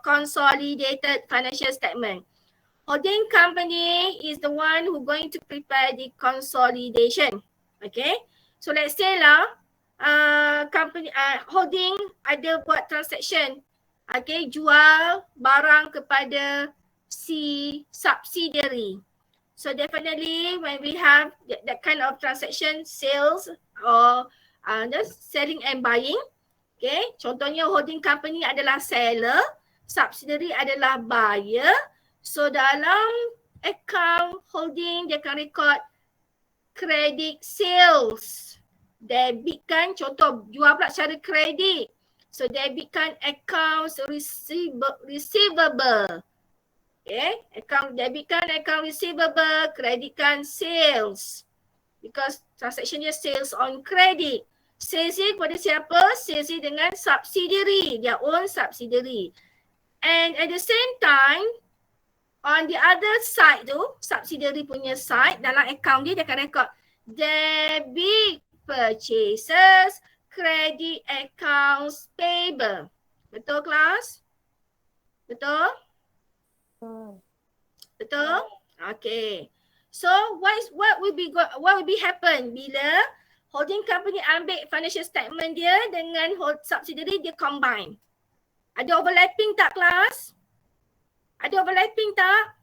consolidated financial statement. Holding company is the one who going to prepare the consolidation. Okay. So let's say lah, company holding ada buat transaction. Okay, jual barang kepada si subsidiary. So definitely when we have that kind of transaction, sales or just selling and buying. Okay, contohnya holding company adalah seller, subsidiary adalah buyer. So dalam account holding dia akan record credit sales. Debitkan, contoh jual pula secara kredit. So debitkan accounts receivable. Okay, debitkan account receivable, kreditkan sales. Because transaction dia sales on credit. Sales ni kepada siapa? Sales ni dengan subsidiary, their own subsidiary. And at the same time, on the other side tu, subsidiary punya side, dalam account dia akan record debit purchases, credit accounts payable. Betul kelas? Betul? Betul? Okay. So what will be happen bila holding company ambil financial statement dia dengan subsidiary dia combine? Ada overlapping tak kelas? Ada overlapping tak?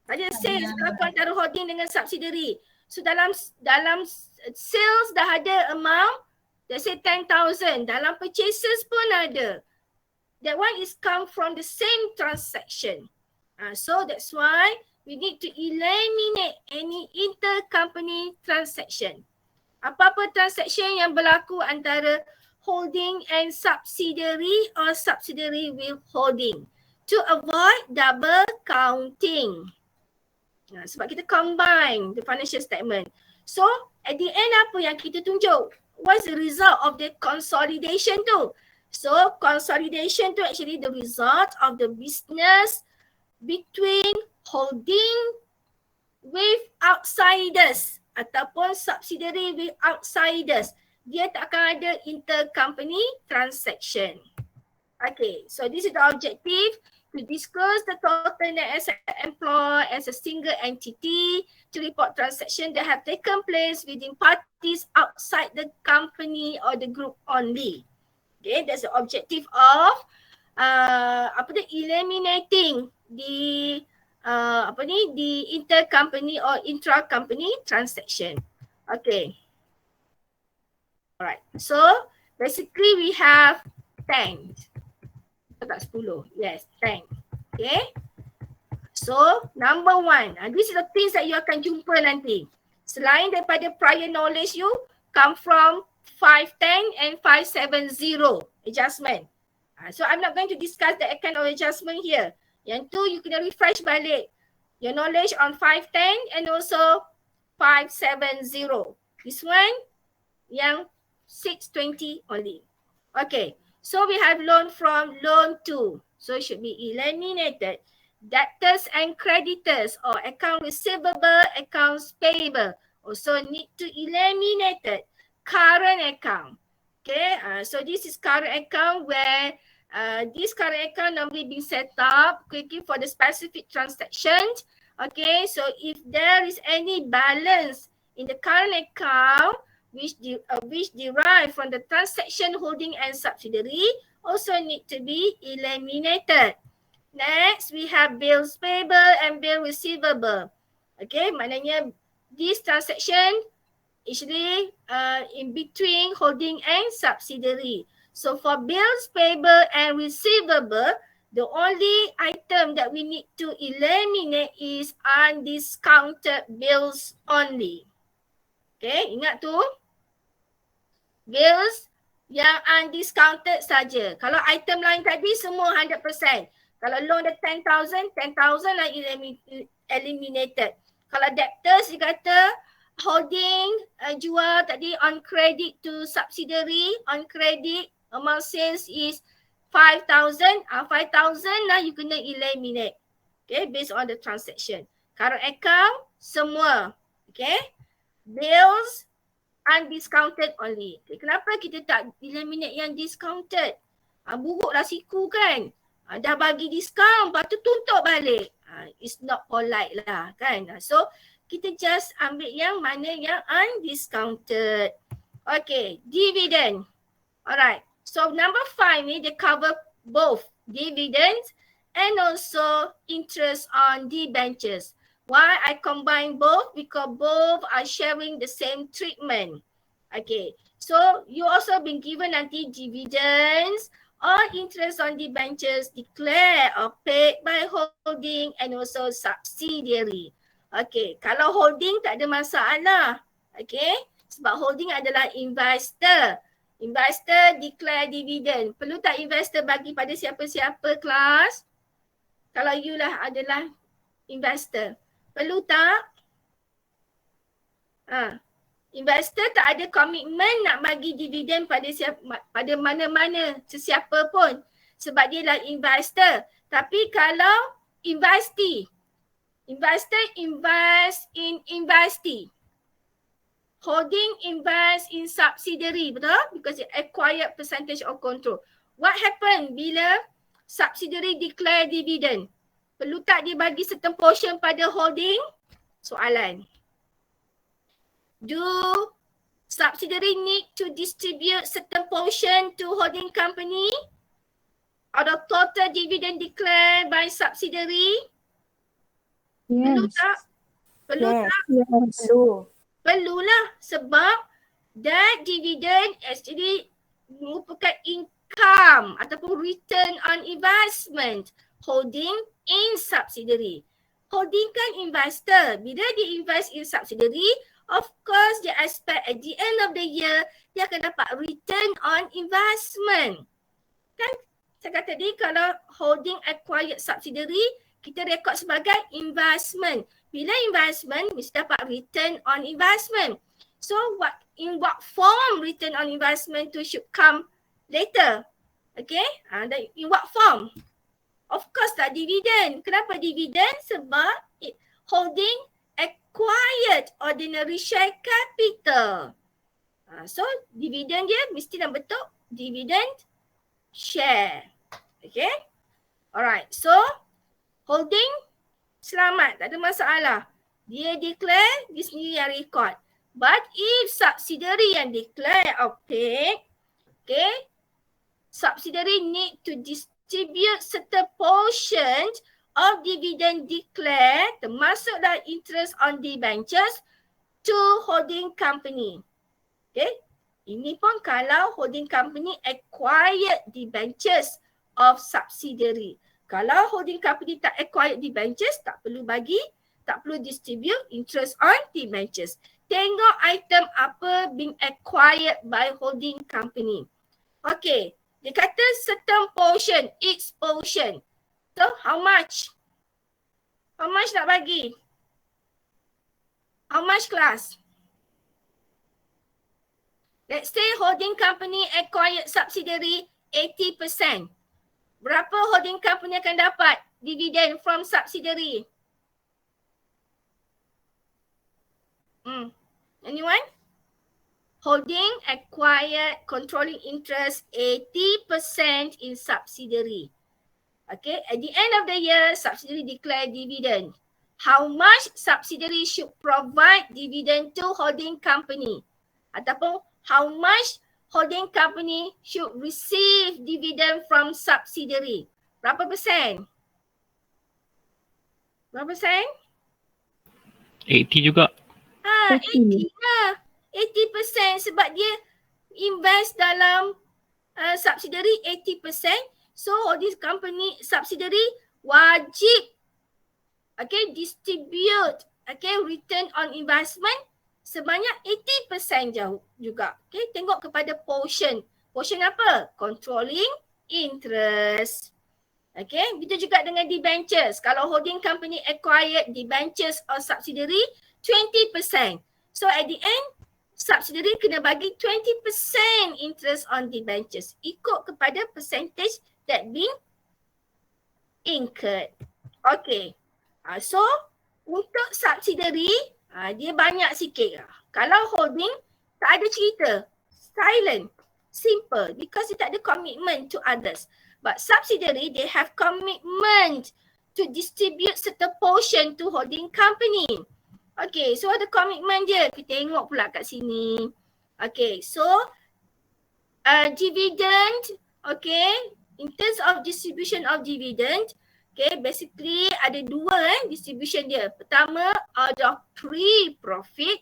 Ada sales berlaku antara holding dengan subsidiary. So dalam sales dah ada amount, let's say 10,000. Dalam purchases pun ada. That one is come from the same transaction. So that's why we need to eliminate any intercompany transaction. Apa-apa transaction yang berlaku antara holding and subsidiary or subsidiary with holding to avoid double counting. Sebab kita combine the financial statement. So at the end apa yang kita tunjuk? What's the result of the consolidation tu? So consolidation tu actually the result of the business between holding with outsiders ataupun subsidiary with outsiders. Dia tak akan ada intercompany transaction. Okay, so this is the objective. To disclose the total net asset employed as a single entity, to report transactions that have taken place within parties outside the company or the group only. Okay, that's the objective of eliminating the the intercompany or intra-company transaction. Okay. Alright. So basically we have 10. Tak 10. Yes, 10. Okay. So number 1. This is the things that you akan jumpa nanti. Selain daripada prior knowledge you come from 510 and 570 adjustment. So I'm not going to discuss the kind of adjustment here. Yang tu you kena refresh balik your knowledge on 510 and also 570. This one yang 620 only. Okay. So we have loan from loan to. So it should be eliminated. Debtors and creditors or account receivable, accounts payable also need to eliminate it. Current account. Okay, so this is current account where this current account normally being set up quickly for the specific transactions. Okay, so if there is any balance in the current account which derive from the transaction holding and subsidiary also need to be eliminated. Next, we have bills payable and bill receivable. Okay, maknanya this transaction actually in between holding and subsidiary. So for bills payable and receivable, the only item that we need to eliminate is undiscounted bills only. Okay, ingat tu. Bills yang undiscounted saja. Kalau item lain tadi semua 100%. Kalau loan dah 10,000, 10,000 lah eliminated. Kalau debtors dia kata holding jual tadi on credit to subsidiary, on credit amount sales is 5,000, 5,000 lah you kena eliminate. Okay, based on the transaction. Current account semua. Okay. Bills undiscounted only. Okay, kenapa kita tak eliminate yang discounted? Buruklah siku kan. Dah bagi diskaun, lepas tu tuntut balik. It's not polite lah kan. So kita just ambil yang mana yang undiscounted. Okay, dividend. Alright, so number 5 ni dia cover both dividends and also interest on debentures. Why I combine both? Because both are sharing the same treatment. Okay, so you also been given nanti dividends or interest on debentures declared or paid by holding and also subsidiary. Okay, kalau holding tak ada masalah. Okay, sebab holding adalah investor. Investor declare dividend. Perlu tak investor bagi pada siapa-siapa kelas? Kalau you lah adalah investor. Perlu tak? Investor tak ada komitmen nak bagi dividen pada pada mana-mana sesiapa pun sebab dia lah investor. Tapi kalau investor invest in investee. Holding invest in subsidiary, betul? Because it acquired percentage of control. What happen bila subsidiary declare dividend? Perlu tak dia bagi certain portion pada holding? Soalan. Do subsidiary need to distribute certain portion to holding company out of total dividend declared by subsidiary? Yes. Perlu tak? Perlu tak? Yes, perlu. Perlulah sebab that dividend actually merupakan income ataupun return on investment holding in subsidiary. Holding kan investor. Bila dia invest in subsidiary, of course dia expect at the end of the year dia akan dapat return on investment. Kan saya kata tadi kalau holding acquired subsidiary, kita rekod sebagai investment. Bila investment, mesti dapat return on investment. So in what form return on investment tu should come later. Okay, in what form? Of course tak dividend. Kenapa dividend? Sebab holding acquired ordinary share capital. So dividend dia mesti dalam bentuk dividend share. Okay. Alright. So holding selamat. Tak ada masalah. Dia declare, dia sendiri yang record. But if subsidiary yang declare or pay, okay, subsidiary need to distribute certain portion of dividend declared, termasuklah interest on debentures to holding company. Okay, ini pun kalau holding company acquired debentures of subsidiary. Kalau holding company tak acquired debentures, tak perlu bagi, tak perlu distribute interest on debentures. Tengok item apa being acquired by holding company. Okay, dia kata certain portion, each portion. So how much? How much nak bagi? How much class? Let's say holding company acquired subsidiary 80%. Berapa holding company akan dapat dividen from subsidiary? Anyone? Holding acquired controlling interest 80% in subsidiary. Okay, at the end of the year, subsidiary declare dividend. How much subsidiary should provide dividend to holding company? Ataupun how much holding company should receive dividend from subsidiary? Berapa persen? Berapa persen? 80 juga. 80 lah. 80% sebab dia invest dalam subsidiary 80%. So holding company subsidiary wajib distribute return on investment sebanyak 80% juga. Okay, tengok kepada portion. Portion apa? Controlling interest. Okay, begitu juga dengan debentures. Kalau holding company acquired debentures or subsidiary 20%. So at the end, subsidiary kena bagi 20% interest on debentures. Ikut kepada percentage that being incurred. Okay. So untuk subsidiary, dia banyak sikit. Kalau holding, tak ada cerita. Silent. Simple. Because dia tak ada commitment to others. But subsidiary, they have commitment to distribute certain portion to holding company. Okay, so ada commitment je. Kita tengok pula kat sini. Okay, so dividend, okay, in terms of distribution of dividend, okay, basically ada dua distribution dia. Pertama, out of pre-profit.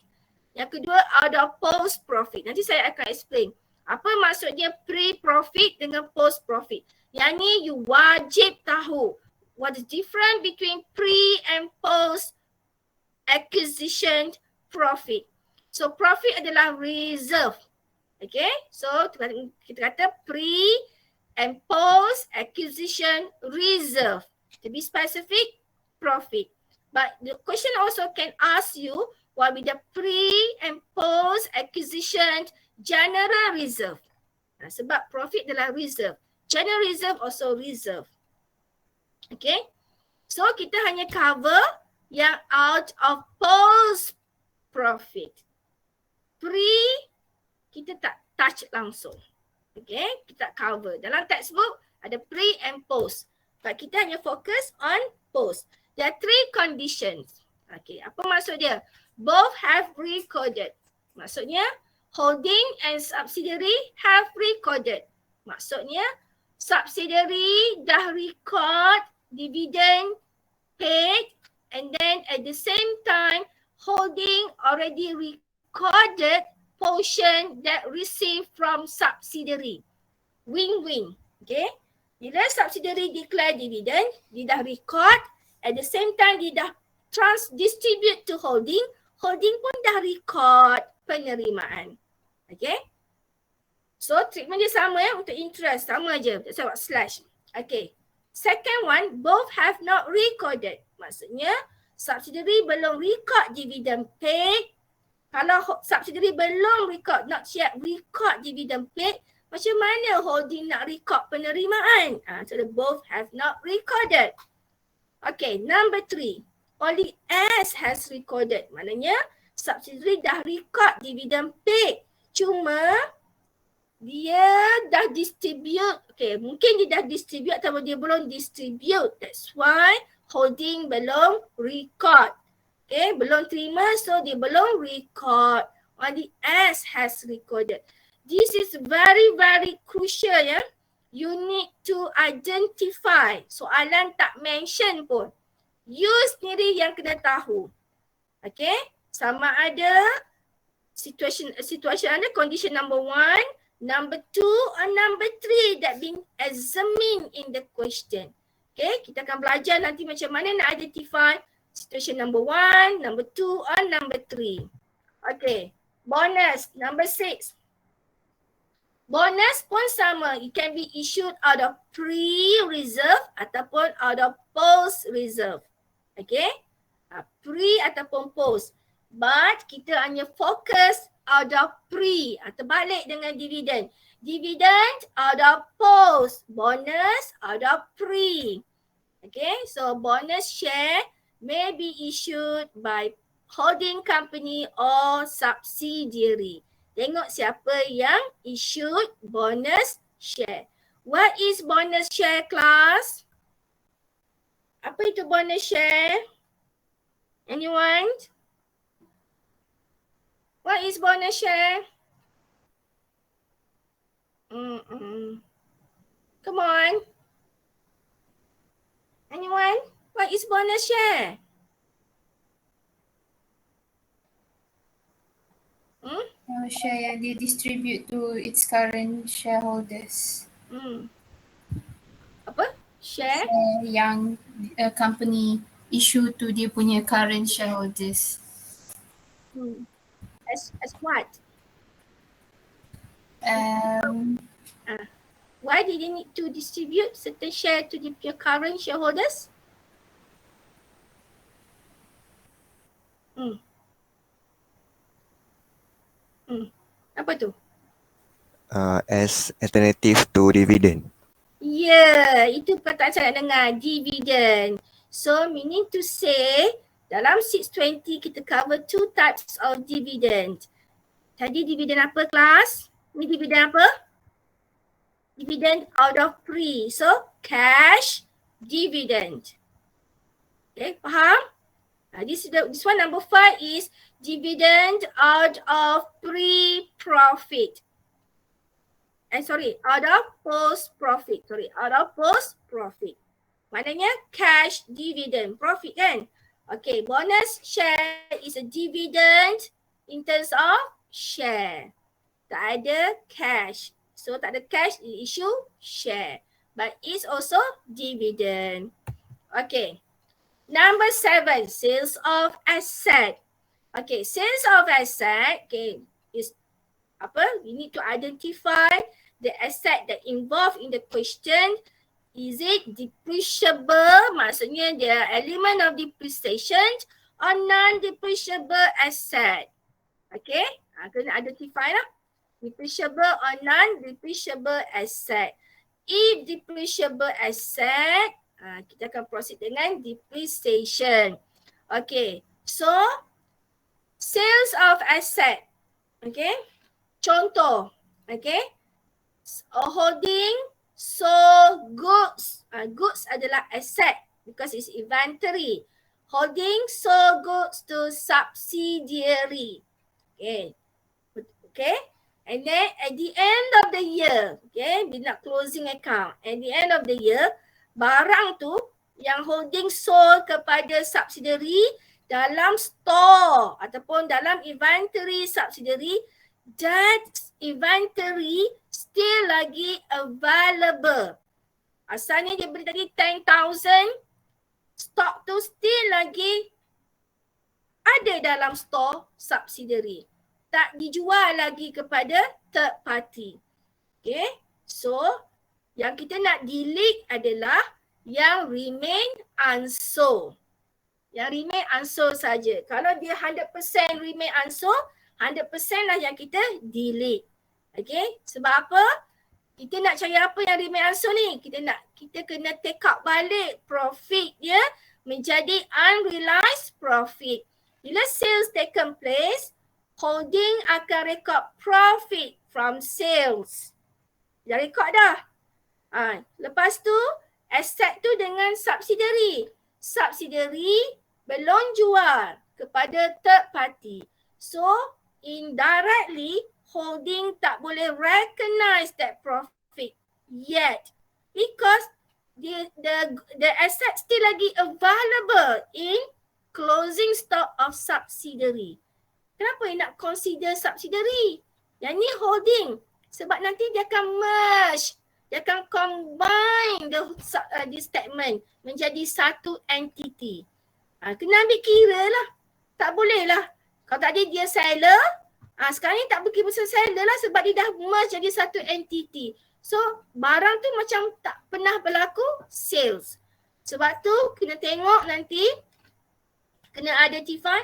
Yang kedua, out of post-profit. Nanti saya akan explain. Apa maksudnya pre-profit dengan post-profit. Yang ni you wajib tahu. What is different between pre and post acquisition profit. So profit adalah reserve. Okay, so kita kata pre and post acquisition reserve. To be specific, profit. But the question also can ask you what will the pre and post acquisition general reserve. Sebab profit adalah reserve. General reserve also reserve. Okay, so kita hanya cover yang out of post profit. Pre kita tak touch langsung. Okay, kita cover. Dalam textbook ada pre and post. But kita hanya fokus on post. There are three conditions. Okay, apa maksud dia? Both have recorded. Maksudnya holding and subsidiary have recorded. Maksudnya subsidiary dah record dividend paid and then at the same time holding already recorded portion that received from subsidiary. Win-win. Okay. Bila subsidiary declare dividend, dia dah record, at the same time dia dah distribute to holding, holding pun dah record penerimaan. Okay. So treatment dia sama untuk interest, sama je. Saya buat slash. Okay. Second one, both have not recorded. Maksudnya subsidiary belum record dividend paid. Kalau subsidiary belum record, not yet record dividend paid, macam mana holding nak record penerimaan? So the both have not recorded. Okay, number 3. Only S has recorded. Maknanya subsidiary dah record dividend paid. Cuma dia dah distribute. Okay, mungkin dia dah distribute atau dia belum distribute. That's why holding belum record. Okay, belum terima, so dia belum record. Only S has recorded. This is very, very crucial ya. You need to identify. Soalan tak mention pun. You sendiri yang kena tahu. Okay, sama ada situation ada condition number 1, number 2 or number 3 that been examined in the question. Okay, kita akan belajar nanti macam mana nak identify situation number 1, number 2 or number 3. Okay, bonus number 6. Bonus pun sama. It can be issued out of pre-reserve ataupun out of post-reserve. Okay, pre ataupun post. But kita hanya fokus out of pre atau balik dengan dividen. Dividend out of post, bonus out of pre. Okay, so bonus share may be issued by holding company or subsidiary. Tengok siapa yang issued bonus share. What is bonus share, class? Apa itu bonus share? Anyone? What is bonus share? Come on. Anyone? What is bonus share? Share yang dia distribute to its current shareholders. Apa? Share? Share yang company issue to dia punya current shareholders. As what? Why did they need to distribute certain share to the current shareholders? Apa tu? As alternative to dividend. Yeah, itu perkataan saya nak dengar, dividend. So meaning to say, dalam 620 kita cover 2 types of dividend. Tadi dividend apa, kelas? Ni dividend apa? dividend out of pre. So cash dividend. Okay, faham? This one number 5 is dividend out of pre-profit. Out of post-profit. Out of post-profit. Maknanya cash dividend, profit kan? Okay, bonus share is a dividend in terms of share. Tak ada cash. So tak ada cash, issue share. But it's also dividend. Okay. Number 7, sales of asset. Okay, sales of asset, okay, is apa? We need to identify the asset that involved in the question. Is it depreciable? Maksudnya dia element of depreciation or non-depreciable asset. Okay, kena identify lah. Depreciable or non-depreciable asset. If depreciable asset, kita akan proceed dengan depreciation. Okay, so sales of asset. Okay, contoh. Okay, holding sold goods. Goods adalah asset because it's inventory. Holding sold goods to subsidiary. Okay. Okay. And then at the end of the year, okay, dia nak closing account. At the end of the year, barang tu yang holding sold kepada subsidiary dalam store ataupun dalam inventory subsidiary, that inventory still lagi available. Asalnya dia beli tadi 10,000, stok tu still lagi ada dalam store subsidiary. Tak dijual lagi kepada third party. Okay. So, yang kita nak delete adalah yang remain unsold. Yang remain unsold saja. Kalau dia 100% remain unsold, 100% lah yang kita delete. Okay. Sebab apa? Kita nak cari apa yang remain unsold ni? Kita kena take out balik profit dia menjadi unrealized profit. Bila sales taken place, holding akan rekod profit from sales. Dah rekod dah. Lepas tu, asset tu dengan subsidiary. Subsidiary belum jual kepada third party. So, indirectly, holding tak boleh recognize that profit yet. Because the asset still lagi available in closing stock of subsidiary. Kenapa nak consider subsidiary? Yang ni holding. Sebab nanti dia akan merge. Dia akan combine the statement menjadi satu entity. Kena ambil kira lah. Tak boleh lah. Kalau tadi dia seller, sekarang ni tak pergi pasal seller lah sebab dia dah merge jadi satu entity. So barang tu macam tak pernah berlaku sales. Sebab tu kena tengok nanti, kena identify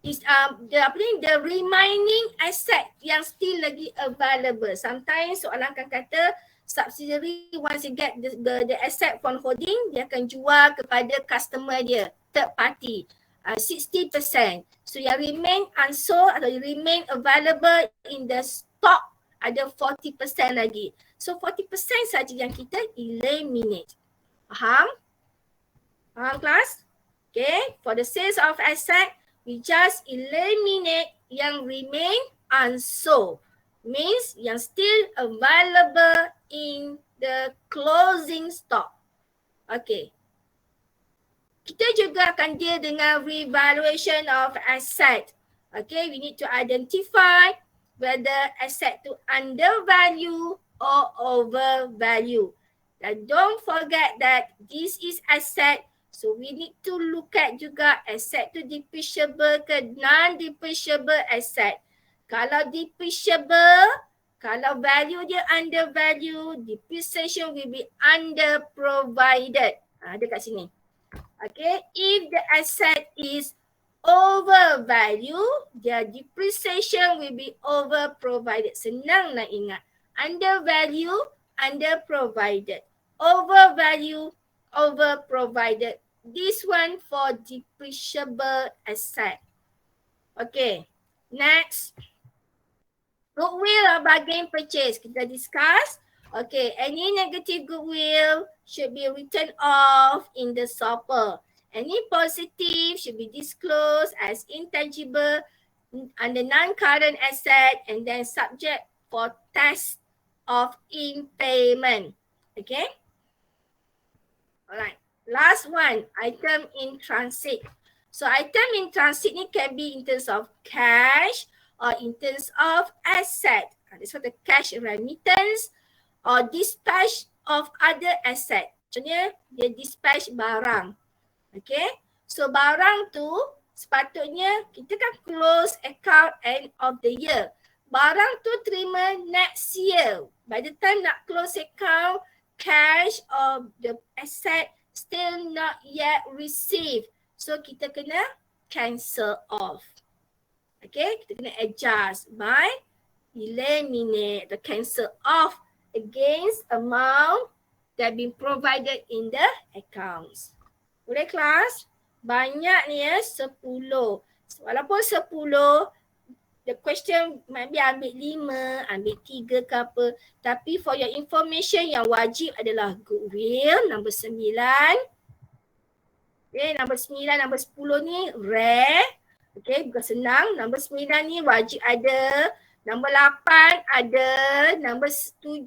the remaining asset yang still lagi available. Sometimes soalan akan kata subsidiary once you get the asset from holding, dia akan jual kepada customer dia, third party, 60%. So yang remain unsold atau remain available in the stock ada 40% lagi. So 40% saja yang kita eliminate. Faham? Faham kelas? Okay, for the sales of asset, we just eliminate yang remain unsold. Means yang still available in the closing stock. Okay. Kita juga akan deal dengan revaluation of asset. Okay, we need to identify whether asset to undervalue or overvalue. And don't forget that this is asset. So we need to look at juga asset tu depreciable ke non-depreciable asset. Kalau depreciable, kalau value dia undervalue, depreciation will be underprovided. Ada kat sini. Okay, if the asset is overvalue, their depreciation will be overprovided. Senang nak ingat. Undervalue, underprovided. Overvalue, overprovided. This one for depreciable asset. Okay, next. Goodwill or bargain purchase. Kita discuss. Okay, any negative goodwill should be written off in the SOPR. Any positive should be disclosed as intangible under non-current asset and then subject for test of impairment. Okay. Alright. Last one, item in transit. So item in transit ni can be in terms of cash or in terms of asset. This is the cash remittance or dispatch of other asset. Contohnya dia dispatch barang. Okay. So barang tu sepatutnya kita kan close account end of the year. Barang tu terima next year. By the time nak close account, cash or the asset still not yet received. So kita kena cancel off. Okay, kita kena adjust by eliminate the cancel off against amount that been provided in the accounts. Boleh kelas? Banyak ni ya, 10. Walaupun 10, the question maybe ambil 5, ambil 3 ke apa. Tapi for your information yang wajib adalah goodwill, nombor 9. Okay, nombor 9, nombor 10 ni rare. Okay, bukan senang. Nombor 9 ni wajib ada. Nombor 8 ada. Nombor 7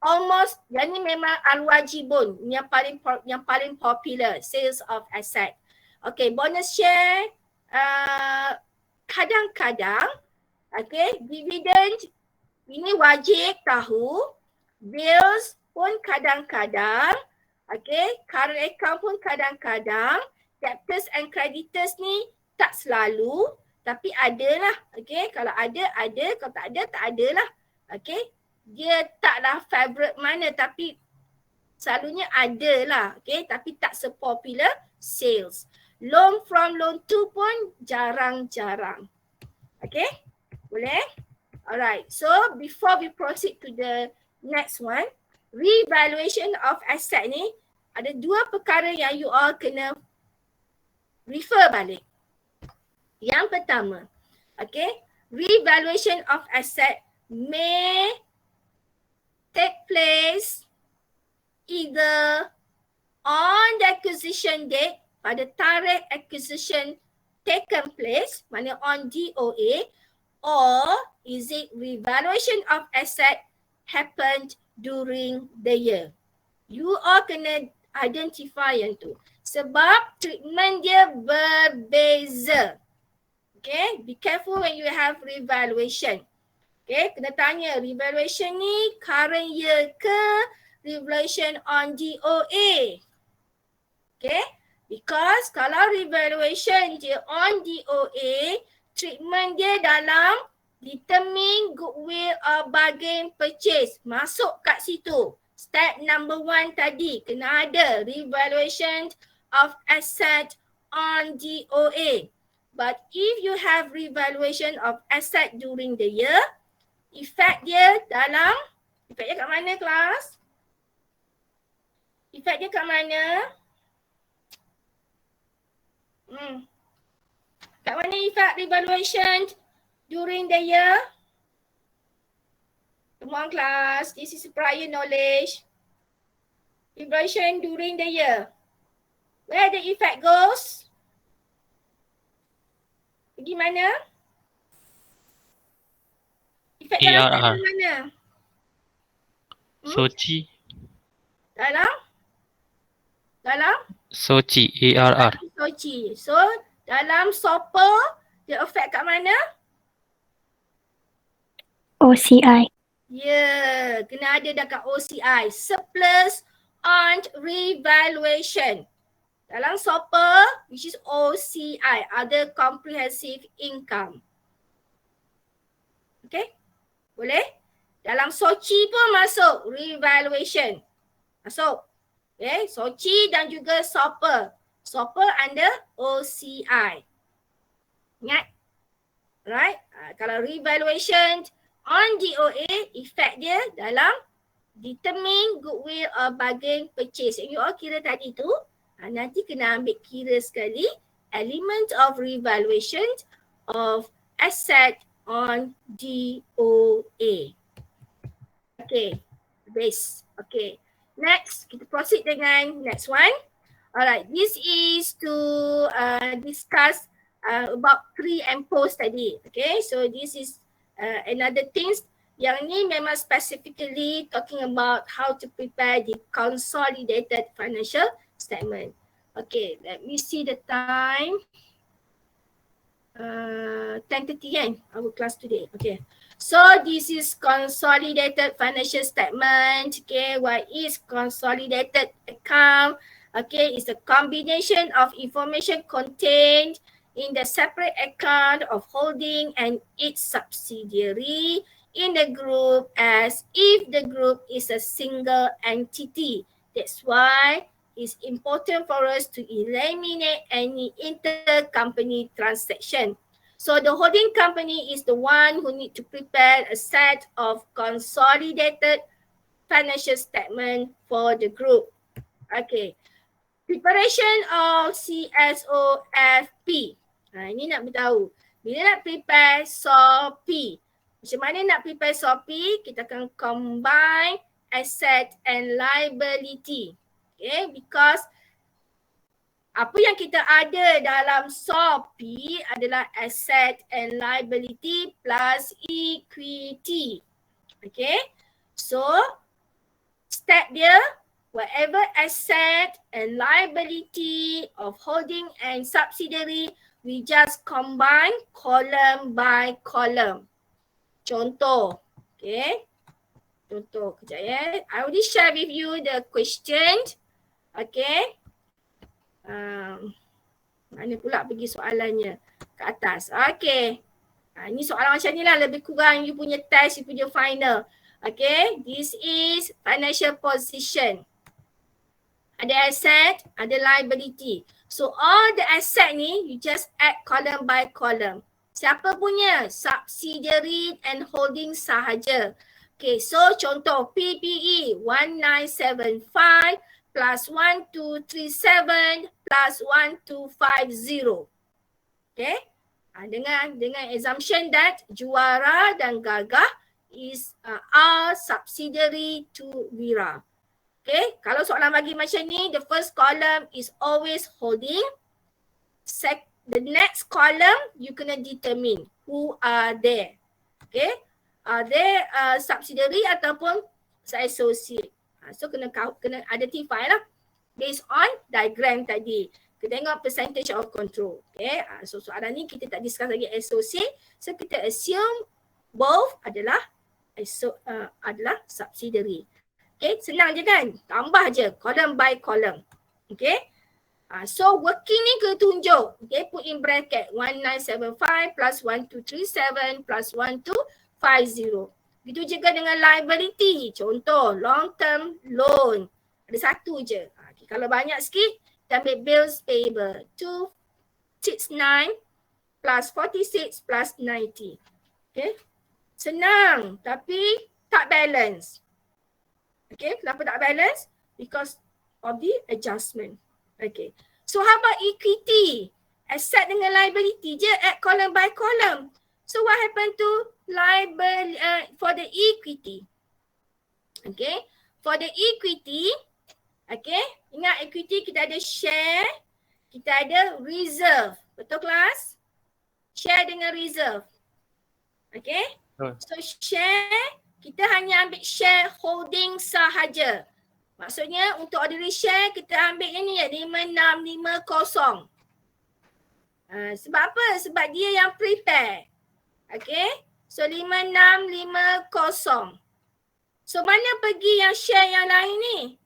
almost, yang ni memang al-wajibun. Yang paling popular, sales of asset. Okay, bonus share. Kadang-kadang, okay, dividend ini wajib tahu. Bills pun kadang-kadang, okay, current account pun kadang-kadang. Debtors and creditors ni tak selalu, tapi adalah, okay. Kalau ada, kalau tak ada, tak adalah, okay. Dia taklah favorite mana, tapi selalunya adalah, okay. Tapi tak sepopular sales. Loan from loan to pun jarang-jarang. Okay, boleh? Alright, so before we proceed to the next one, revaluation of asset ni ada 2 perkara yang you all kena refer balik. Yang pertama, okay, revaluation of asset may take place either on the acquisition date, pada tarikh acquisition taken place, mana on DOA, or is it revaluation of asset happened during the year. You all kena identify yang tu. Sebab treatment dia berbeza. Okay, be careful when you have revaluation. Okay, kena tanya revaluation ni current year ke revaluation on DOA. Okay, because kalau revaluation dia on DOA, treatment dia dalam determine goodwill or bargain purchase. Masuk kat situ. Step number 1 tadi, kena ada revaluation of asset on DOA. But if you have revaluation of asset during the year, effect dia dalam, effect dia kat mana kelas? Effect dia kat mana? Kat mana effect revaluation during the year? Come on class, this is prior knowledge. Revaluation during the year. Where the effect goes? Pergi mana? Effect dalam ARR. mana? Soci. Dalam? Soci. ARR. Soci. So, dalam SOPR, dia affect kat mana? OCI. Ya, kena ada dekat OCI. Surplus on revaluation. Dalam SOPR, which is OCI, Other Comprehensive Income. Okay? Boleh? Dalam SOCI pun masuk revaluation. Masuk. Okay, SOCI dan juga SOPR. SOPR under OCI. Ingat? Right? Kalau revaluation on DOA, effect dia dalam determine goodwill or bargain purchase. Yang you all kira tadi tu, nanti kena ambil kira sekali element of revaluation of asset on DOA. Okay. base. Okay. Next, kita proceed dengan next one. Alright, this is to discuss about pre and post tadi. Okay, so this is another things. Yang ni memang specifically talking about how to prepare the consolidated financial statement. Okay, let me see the time. 10:30 kan, our class today. Okay, so this is consolidated financial statement. Okay, what is consolidated account? Okay, it's a combination of information contained in the separate account of holding and its subsidiary in the group as if the group is a single entity. That's why it's important for us to eliminate any intercompany transaction. So the holding company is the one who need to prepare a set of consolidated financial statement for the group. Okay. Preparation of CSOFP. Ini nak beritahu. Bila nak prepare SOP. Macam mana nak prepare SOP? Kita akan combine asset and liability. Okay, because apa yang kita ada dalam SOP adalah asset and liability plus equity. Okay, so step dia, whatever asset and liability of holding and subsidiary, we just combine column by column. Contoh, okay. Contoh, kejap ya. I already share with you the question. Okay. Mana pula pergi soalannya? Ke atas. Okay. Ini soalan macam ni lah. Lebih kurang you punya test, you punya final. Okay. This is financial position. Ada asset, ada liability. So all the asset ni, you just add column by column. Siapa punya? Subsidiary and holding sahaja. Okay, so contoh PPE 1975 plus 1237 plus 1250. Okay, dengan assumption that juara dan gagah is are subsidiary to Wira. Okay, kalau soalan bagi macam ni, the first column is always holding. The next column, you kena determine who are there. Okay, are they subsidiary ataupun associate. So kena identify lah based on diagram tadi. Kita tengok percentage of control. Okay, so soalan ni kita tak discuss lagi associate. So kita assume both adalah subsidiary. Okay, senang je kan? Tambah je column by column. Okay. So working ni kena tunjuk. Okay, put in bracket 1975 plus 1237 plus 1250. Begitu juga dengan liability. Contoh long term loan. Ada satu je. Okay, kalau banyak sikit, kita ambil bills payable. 269 plus 46 plus 90. Okay. Senang tapi tak balance. Okay, kenapa tak balance? Because of the adjustment. Okay. So how about equity? Asset dengan liability je add column by column. So what happened to for the equity? Okay. For the equity, okay, ingat equity kita ada share, kita ada reserve. Betul kelas? Share dengan reserve. Okay. So share, kita hanya ambil share holding sahaja. Maksudnya untuk ordinary share kita ambil yang ni ya, 5650. Sebab apa? Sebab dia yang prepare. Okay. So 5650. So mana pergi yang share yang lain ni?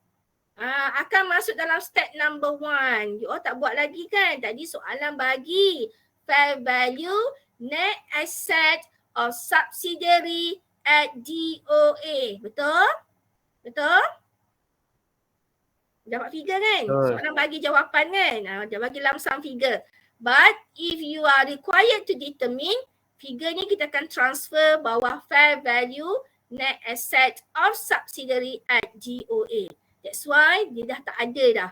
Akan masuk dalam step number 1. You all tak buat lagi kan? Tadi soalan bagi fair value net asset of subsidiary at DOA. Betul? Betul? Dapat figure kan? Soalan bagi jawapan kan? Dia bagi lump sum figure. But if you are required to determine, figure ni kita akan transfer bawah fair value net asset of subsidiary at DOA. That's why dia dah tak ada dah.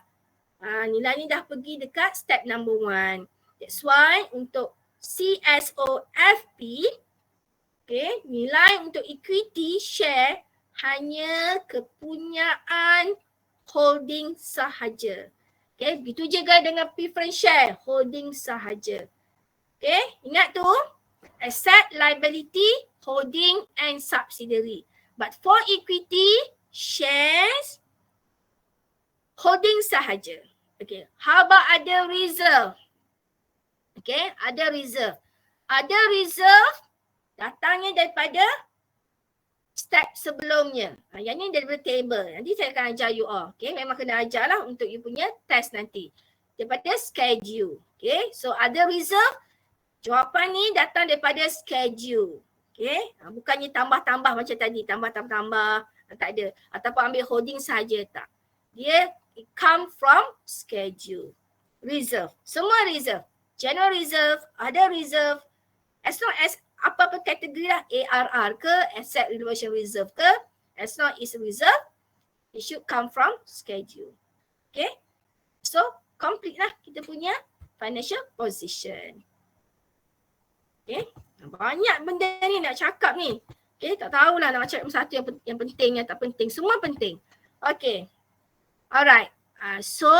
Nilai ni dah pergi dekat step number 1. That's why untuk CSOFP, okay, nilai untuk equity share hanya kepunyaan holding sahaja. Okay, begitu juga dengan preference share, holding sahaja. Okay, ingat tu, asset, liability, holding and subsidiary. But for equity, shares, holding sahaja. Okay, how about ada reserve? Okay, ada reserve. Ada reserve datangnya daripada step sebelumnya. Yang ni daripada table. Nanti saya akan ajar you all. Okay, memang kena ajar lah untuk you punya test nanti. Daripada schedule. Okay, so ada reserve. Jawapan ni datang daripada schedule. Okay, bukannya tambah-tambah macam tadi. Tambah-tambah. Tak ada. Ataupun ambil holding saja, tak. Dia it come from schedule. Reserve. Semua reserve. General reserve, ada reserve. As long as apa-apa kategori lah, ARR ke, asset reservation reserve ke, as long as reserve, it should come from schedule. Okay. So, complete lah kita punya financial position. Okay. Banyak benda ni nak cakap ni. Okay, tak tahulah nak cakap satu yang penting, yang tak penting. Semua penting. Okay. Alright. So,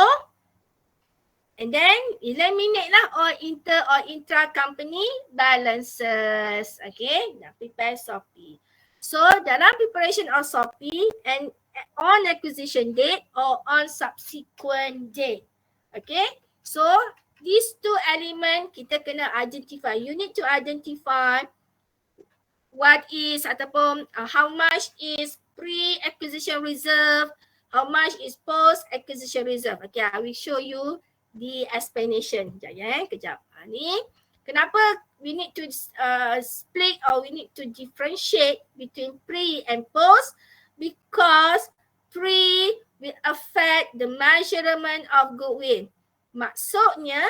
and then eliminate lah all inter or intra-company balances. Okay, dah prepare SOP. So, dalam preparation of SOP and on acquisition date or on subsequent date. Okay, so these two element kita kena identify. You need to identify what is ataupun how much is pre-acquisition reserve, how much is post-acquisition reserve. Okay, I will show you the explanation. Sekejap ya, kejap. Ni kenapa we need to split or we need to differentiate between pre and post, because pre will affect the measurement of goodwill. Maksudnya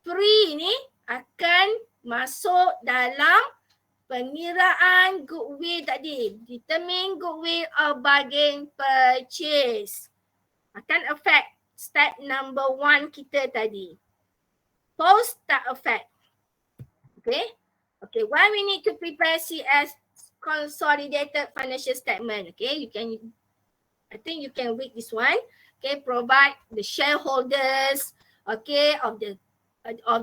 pre ni akan masuk dalam pengiraan goodwill tadi. Determine goodwill of bargain purchase. Akan affect step number 1 kita tadi. Post tak affect. Okay. Okay, why we need to prepare CS consolidated financial statement. Okay, I think you can read this one. Okay, provide the shareholders, okay, of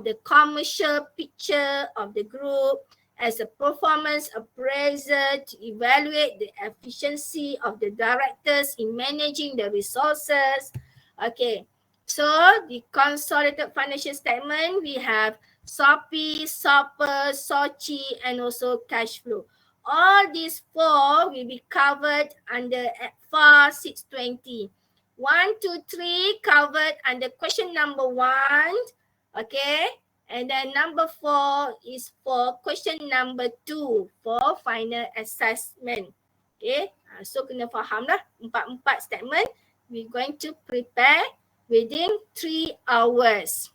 the commercial picture of the group as a performance appraiser to evaluate the efficiency of the directors in managing the resources. Okay, so the consolidated financial statement, we have SOPI, SOPER, SOCI and also cash flow. All these 4 will be covered under FAR620. 1, 2, 3 covered under question number 1. Okay, and then number 4 is for question number 2 for final assessment. Okay, so kena faham lah 4 statement. We're going to prepare within 3 hours.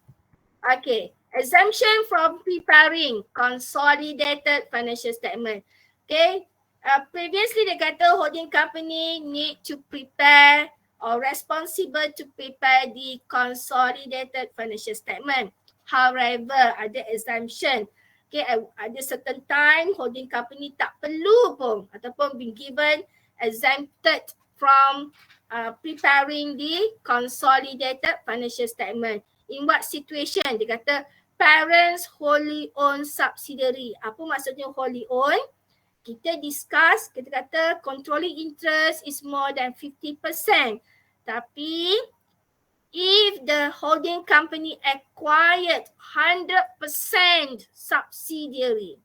Okay, exemption from preparing consolidated financial statement. Okay, previously dia kata holding company need to prepare or responsible to prepare the consolidated financial statement. However, ada exemption. Okay, ada certain time holding company tak perlu pun ataupun been given exempted from preparing the consolidated financial statement. In what situation? Dia kata parents wholly owned subsidiary. Apa maksudnya wholly owned? Kita discuss, kita kata controlling interest is more than 50%. Tapi if the holding company acquired 100% subsidiary,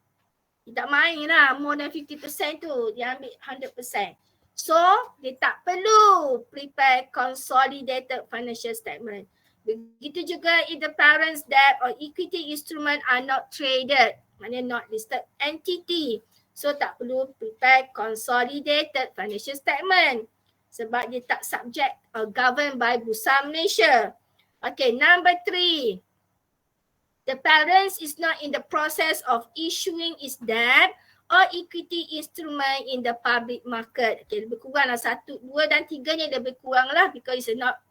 tidak main lah more than 50% tu, dia ambil 100%. So, dia tak perlu prepare consolidated financial statement. Begitu juga if the parents debt or equity instrument are not traded, maknanya not listed entity. So, tak perlu prepare consolidated financial statement sebab dia tak subject or governed by Bursa Malaysia. Okay, number 3. The parents is not in the process of issuing its debt or equity instrument in the public market. Okay, lebih kurang lah 1, 2 dan 3-nya lebih kurang lah because it's not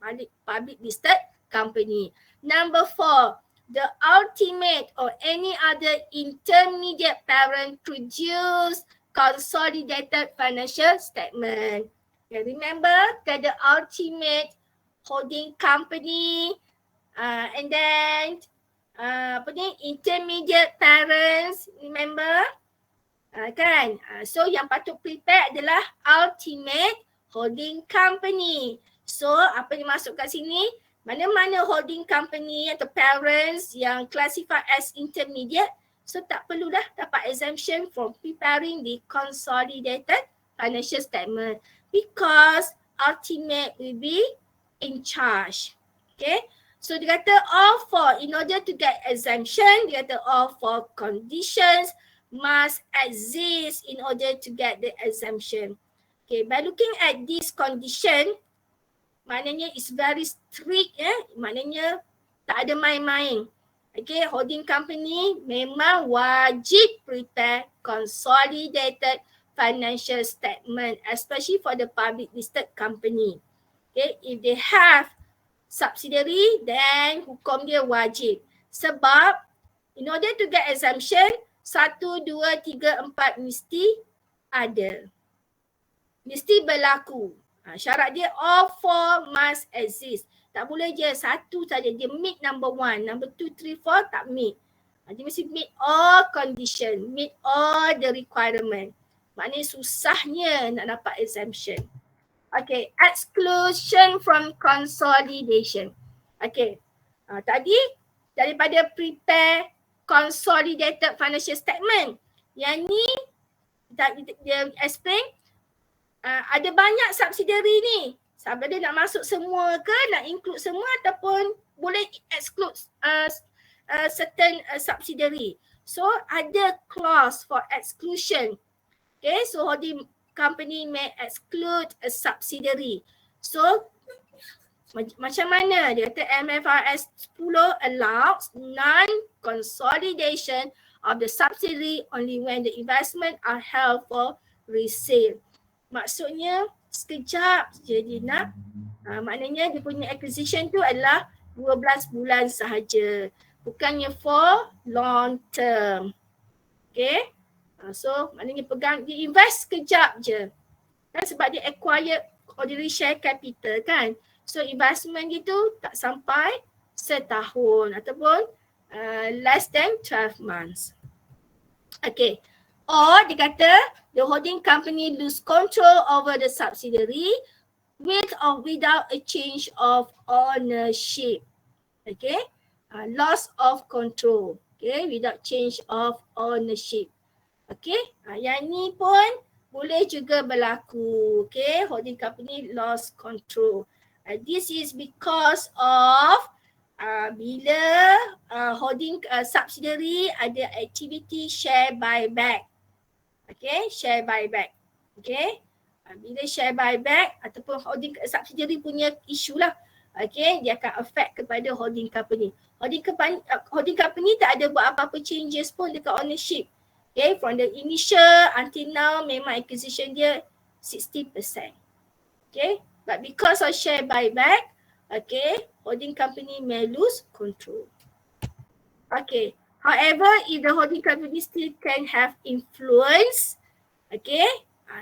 public listed company. Number 4, the ultimate or any other intermediate parent produce consolidated financial statement. Okay, remember the ultimate holding company, and then intermediate parents, remember? Kan? So yang patut prepare adalah ultimate holding company. So apa yang masuk kat sini? Mana-mana holding company atau parents yang classified as intermediate, so tak perlulah dapat exemption from preparing the consolidated financial statement because ultimate will be in charge. Okay? So dia kata all four, in order to get exemption, dia kata all four conditions must exist in order to get the exemption. Okay, by looking at this condition, maknanya it's very strict, maknanya tak ada main-main. Okay, holding company memang wajib prepare consolidated financial statement, especially for the public listed company. Okay, if they have subsidiary, then hukum dia wajib. Sebab in order to get exemption, 1, 2, 3, 4 mesti ada. Mesti berlaku. Syarat dia all four must exist. Tak boleh je satu saja. Dia meet number 1, number 2, 3, 4 tak meet. Dia mesti meet all condition, meet all the requirement. Maknanya susahnya nak dapat exemption. Okay, exclusion from consolidation. Okay, tadi daripada prepare consolidated financial statement. Yang ni dia explain ada banyak subsidiary ni. Sama ada nak masuk semua ke, nak include semua ataupun boleh exclude certain subsidiary. So ada clause for exclusion. Okay, so holding company may exclude a subsidiary. So macam mana? Dia kata FAR620 allows non-consolidation of the subsidiary only when the investment are held for resale. Maksudnya sekejap je dia nak, maknanya dia punya acquisition tu adalah 12 bulan sahaja. Bukannya for long term. Okay. So maknanya pegang, dia invest sekejap je. Kan sebab dia acquire ordinary share capital kan. So investment dia tu tak sampai setahun ataupun less than 12 months. Okay. Or dia kata the holding company lose control over the subsidiary with or without a change of ownership. Okay. Loss of control. Okay. Without change of ownership. Okay. Yang ni pun boleh juga berlaku. Okay. Holding company lost control. This is because of bila holding subsidiary ada activity share buyback. Okay, share buyback. Okay, bila share buyback ataupun holding subsidiary punya isu lah. Okay, dia akan affect kepada holding company. Holding company tak ada buat apa-apa changes pun dekat ownership. Okay, from the initial until now memang acquisition dia 60%. Okay, but because of share buyback, okay, holding company may lose control. Okay. However, if the holding company still can have influence, okay,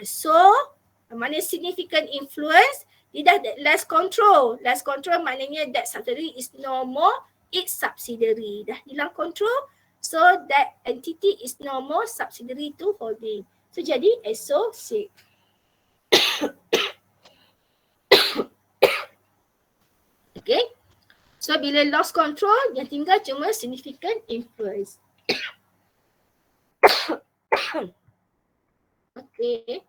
so mana significant influence, dia dah less control. Less control maknanya that subsidiary is no more its subsidiary. Dah hilang control, so that entity is no more subsidiary to holding. So jadi associate. Okay. So bila lost control, yang tinggal cuma significant influence. Okay.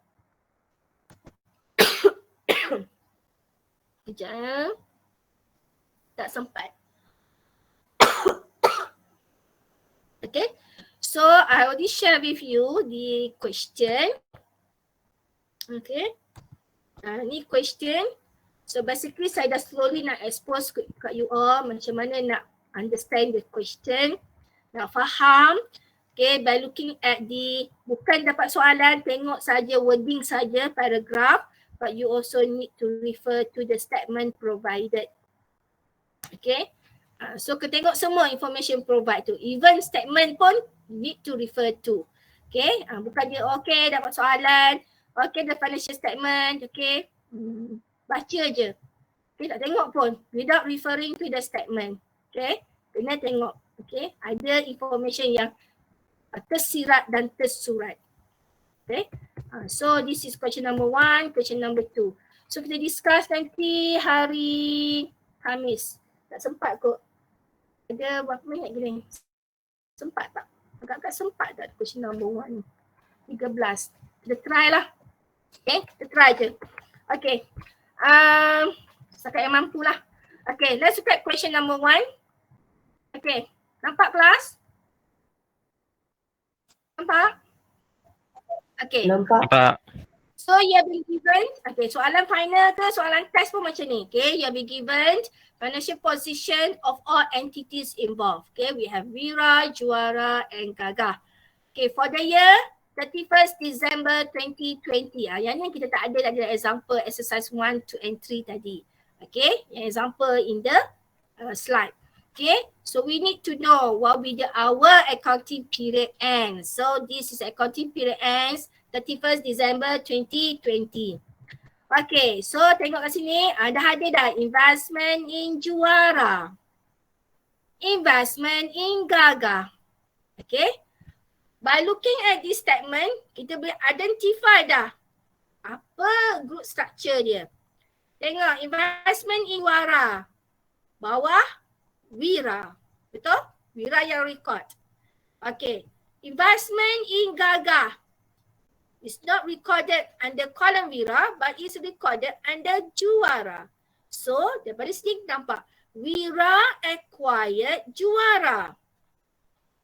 Sekejap. Tak sempat. Okay. So I already share with you the question. Okay. Ni question. So basically saya dah slowly nak expose kat you all macam mana nak understand the question, nak faham. Okay, by looking at the, bukan dapat soalan, tengok saja wording saja paragraph, but you also need to refer to the statement provided. Okay, so tengok semua information provide tu, even statement pun need to refer to. Okay, bukan dia okay dapat soalan, okay the financial statement, okay. Baca je. Okay, tak tengok pun without referring to the statement. Okay, kena tengok. Okay, ada information yang tersirat dan tersurat. Okay, so this is question number 1, question number 2. So kita discuss nanti hari Khamis. Tak sempat kot. Ada berapa minit gini? Sempat tak? Agak-agak sempat tak question number 1? 13. Kita try lah. Okay, kita try je. Okay. Setakat yang mampu lah. Okay, let's look at question number 1. Okay, nampak kelas? Nampak? Okay. Nampak. So you have been given, okay, soalan final ke soalan test pun macam ni. Okay, you have been given financial position of all entities involved. Okay, we have Wira, Juara and Gagah. Okay, for the year 31st December 2020. Yang ni kita tak ada example exercise 1, 2 and 3 tadi. Okay, yang example in the slide. Okay, so we need to know what will be our accounting period end. So this is accounting period ends 31st December 2020. Okay, so tengok kat sini, dah ada dah investment in Juara, investment in Gagah. Okay, by looking at this statement, kita boleh identify dah apa group structure dia. Tengok investment in Juara, bawah Wira, betul? Wira yang record. Okay, investment in Gagah, it's not recorded under column Wira but it's recorded under Juara. So daripada sini nampak Wira acquired Juara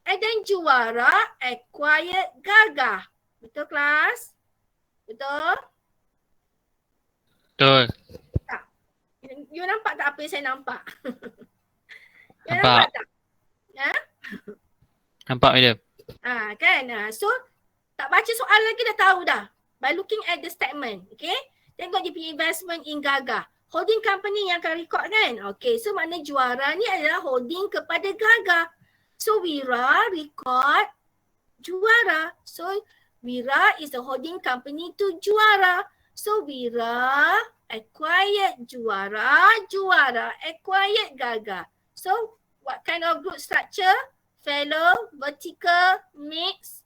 and then Juara acquired Gagah. Betul kelas? Betul? Betul. Tak. You nampak tak apa yang saya nampak? You Nampak. nampak tak? Ha? Nampak madam. Kan? So tak baca soalan lagi dah tahu dah. By looking at the statement. Okay. Tengok dia punya investment in Gagah. Holding company yang akan record kan. Okay. So makna Juara ni adalah holding kepada Gagah. So Wira record Juara. So Wira is the holding company to Juara. So Wira acquired Juara. Juara acquired Gagah. So what kind of group structure? Fellow, vertical, mix?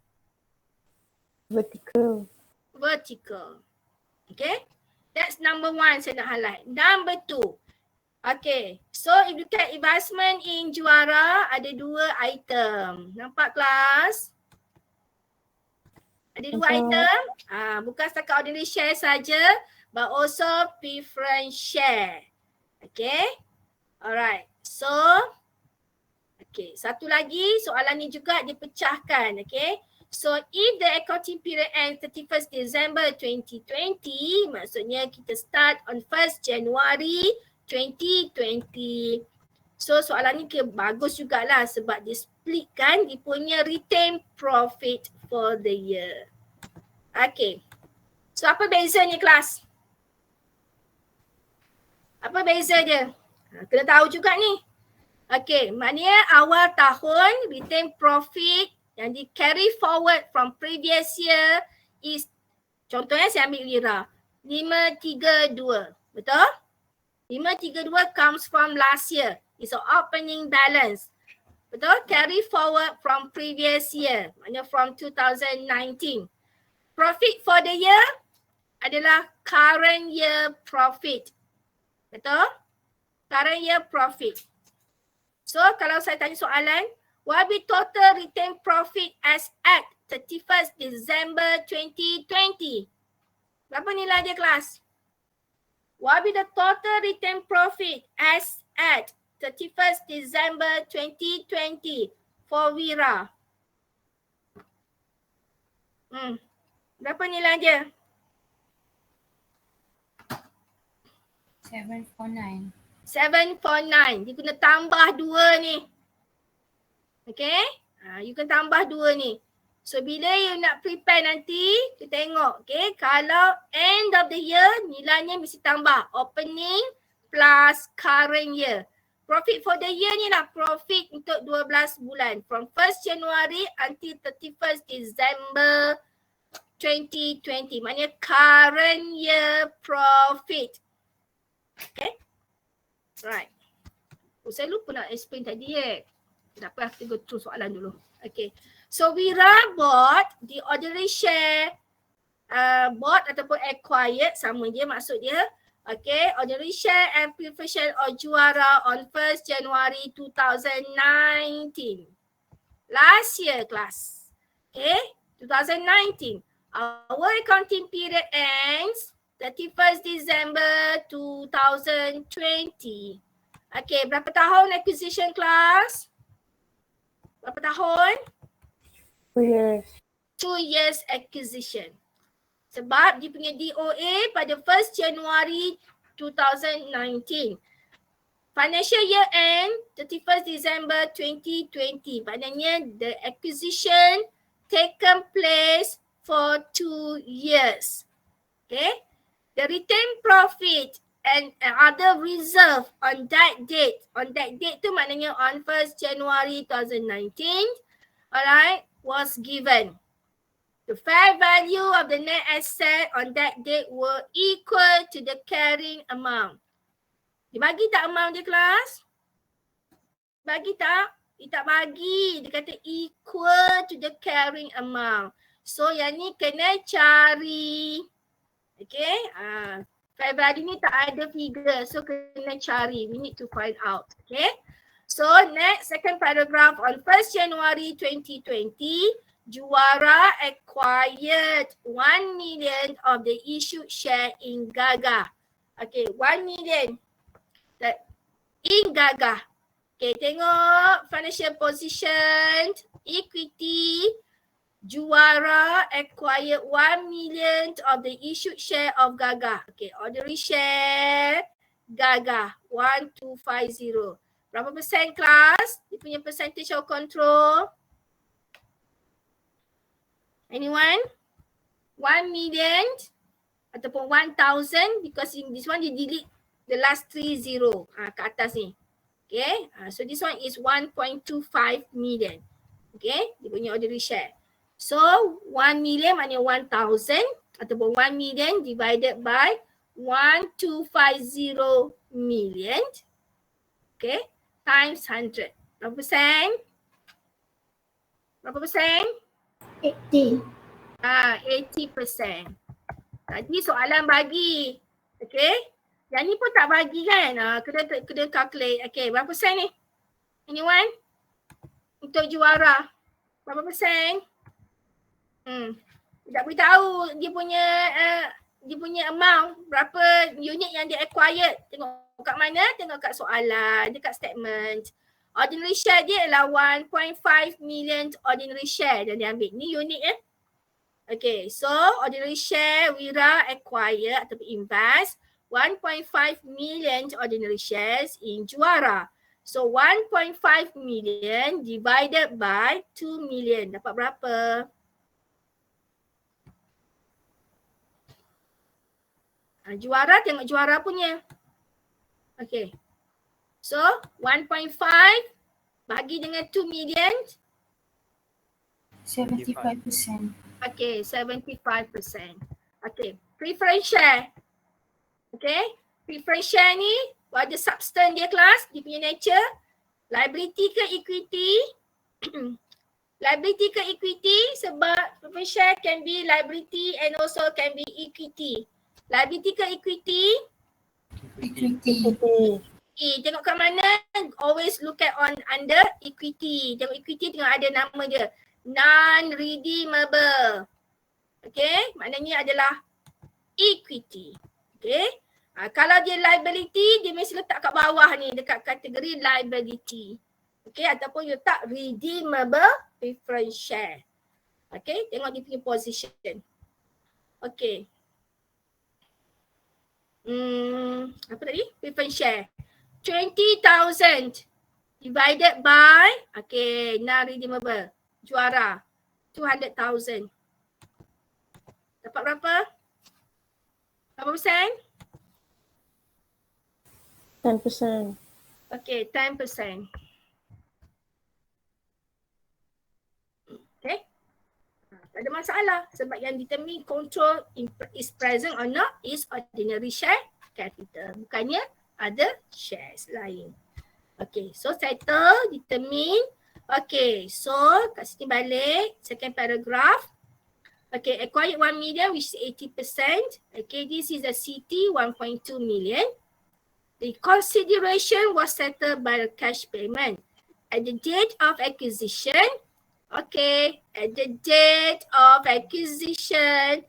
Vertical. Vertical. Okay. That's number 1 saya nak highlight. Number 2. Okay. So if you look at investment in Juara, ada 2 item. Nampak kelas? Ada 2 item. Bukan setakat ordinary share saja, but also preference share. Okay. Alright. So, okay. Satu lagi soalan ni juga dipecahkan. Okay. So if the accounting period ends 31st December 2020, maksudnya kita start on 1st January 2020. So soalan ni bagus jugalah sebab dia split kan dia punya retained profit for the year. Okay. So apa bezanya kelas? Apa beza dia? Kena tahu juga ni. Okay, maknanya awal tahun retained profit yang di carry forward from previous year is, contohnya saya ambil Wira, 532. Betul? 532 comes from last year. It's an opening balance. Betul? Carry forward from previous year. Maknanya from 2019. Profit for the year adalah current year profit. Betul? Current year profit. So kalau saya tanya soalan, what will be total retained profit as at 31st December 2020? Berapa nilai dia kelas? What will be the total retained profit as at 31st December 2020 for Wira? Berapa nilai dia? 749. 749. Dia kena tambah 2 ni. Okay? You kena tambah 2 ni. So bila you nak prepare nanti, kita tengok. Okay? Kalau end of the year, nilainya mesti tambah. Opening plus current year. Profit for the year ni lah profit untuk 12 bulan. From 1st January until 31st December 2020. Maknanya current year profit. Okay. Right. Saya lupa nak explain tadi Tak apa, kita go through soalan dulu. Okay. So Wira bought the ordinary share bought ataupun acquired, sama je maksud dia. Okay, ordinary share and preferred share of Juara on 1st January 2019. Last year class. Okay, 2019. Our accounting period ends 31st December 2020. Okay, berapa tahun acquisition class? Berapa tahun? 2 years. 2 years acquisition. Sebab dia punya DOA pada 1st January 2019. Financial year end 31st December 2020. Maknanya the acquisition taken place for 2 years. Okay. The retained profit and other reserve on that date. On that date tu maknanya on 1st January 2019. Alright, was given. The fair value of the net asset on that date were equal to the carrying amount. Dibagi tak amount dia kelas? Bagi tak? Dia tak bagi. Dia kata equal to the carrying amount. So yang ni kena cari. Okay. Fair value ni tak ada figure. So kena cari. We need to find out. Okay. So next second paragraph on 1st January 2020. Juara acquired 1 million of the issued share in Gaga. Okay, 1 million in Gaga. Okay, tengok financial position, equity. Juara acquired 1 million of the issued share of Gaga. Okay, ordinary share Gaga 1250. Berapa persen kelas? Dia punya percentage of control. Anyone? 1 million ataupun 1,000 because in this one you delete the last 30 kat atas ni. Okay. So this one is 1.25 million. Okay. Dia punya ordinary share. So 1 million maknanya 1,000 ataupun 1 million divided by 1250 million. Okay. Times 100. Berapa persen? Berapa persen? 80. 80%. Tadi soalan bagi. Okay. Yang ni pun tak bagi kan. Kena calculate. Okay, berapa persen ni? Anyone? Untuk juara. Berapa persen? Tak beritahu dia punya amount. Berapa unit yang dia acquired. Tengok kat mana? Tengok kat soalan. Dekat statement. Ordinary share dia adalah 1.5 million ordinary share yang dia ambil. Ni unit Okay, so ordinary share Wira acquire atau invest 1.5 million ordinary shares in Juara. So 1.5 million divided by 2 million. Dapat berapa? Juara, tengok Juara punya. Okay. So 1.5 bagi dengan 2 million. 75%. Okay, 75%. Okay, preference share. Okay, preference share ni ada substance dia kelas, dia punya nature. Liability ke equity? Liability ke equity sebab preference share can be liability and also can be equity. Liability ke equity? Equity. Tengok kat mana? Always look at under equity. Tengok equity tengok ada nama dia. Non-redeemable. Okay, maknanya adalah equity. Okay. Kalau dia liability, dia mesti letak kat bawah ni dekat kategori liability. Okay, ataupun you letak redeemable preference share. Okay, tengok dia punya position. Okay. Apa tadi? Preference share. 20,000 divided by, okay, non-redeemable. Juara. 200,000. Dapat berapa? Berapa persen? 10%. Okay, 10%. Okay. Tak ada masalah sebab yang determine control is present or not is ordinary share capital. Bukannya ada shares lain. Okay, so settle, determine. Okay, so kat sini balik, second paragraph. Okay, acquired 1 million which is 80%. Okay, this is the CT 1.2 million. The consideration was settled by the cash payment. At the date of acquisition, okay, at the date of acquisition,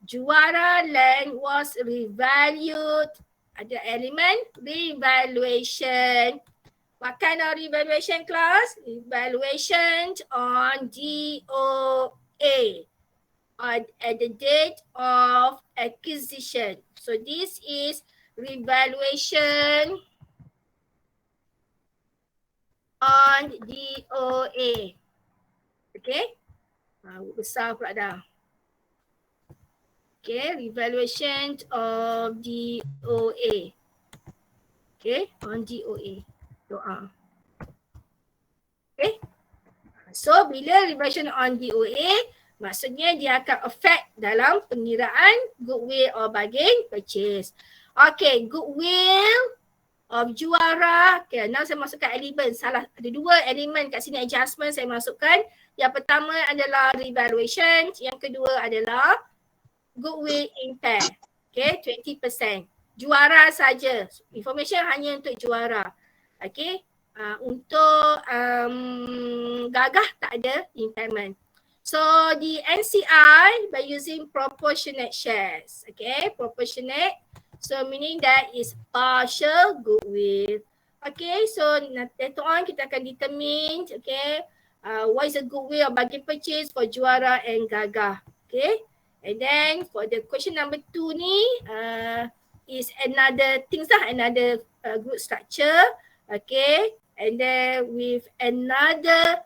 Juara land was revalued. Ada elemen revaluation. What kind of revaluation class? Revaluation on DOA. At the date of acquisition. So this is revaluation on DOA. Okay. Besar pula dah. Okay. Revaluation of DOA. Okay. On DOA. Doa. Okay. So bila revaluation on DOA, maksudnya dia akan affect dalam pengiraan goodwill or bargain purchase. Okay, goodwill of Juara. Okay, now saya masukkan elemen. Salah, ada dua elemen kat sini adjustment saya masukkan. Yang pertama adalah revaluation. Yang kedua adalah goodwill impair. Okay, 20%. Juara saja. Information hanya untuk Juara. Okay, untuk Gagah tak ada impairment. So the NCI by using proportionate shares. Okay, proportionate. So meaning that is partial goodwill. Okay, so later on kita akan determine, okay, what is the goodwill of bargain purchase for Juara and Gagah. Okay, and then for the question number 2 ni is another things lah, another group structure. Okay, and then with another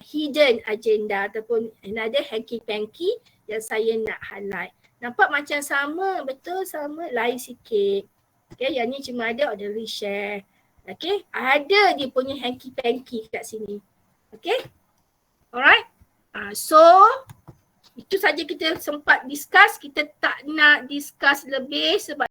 hidden agenda ataupun another hanky-panky yang saya nak highlight. Nampak macam sama, betul sama, lain sikit. Okay, yang ni cuma ada ordinary share. Okay, ada dia punya hanky-panky kat sini. Okay, alright. So, itu saja kita sempat discuss. Kita tak nak discuss lebih sebab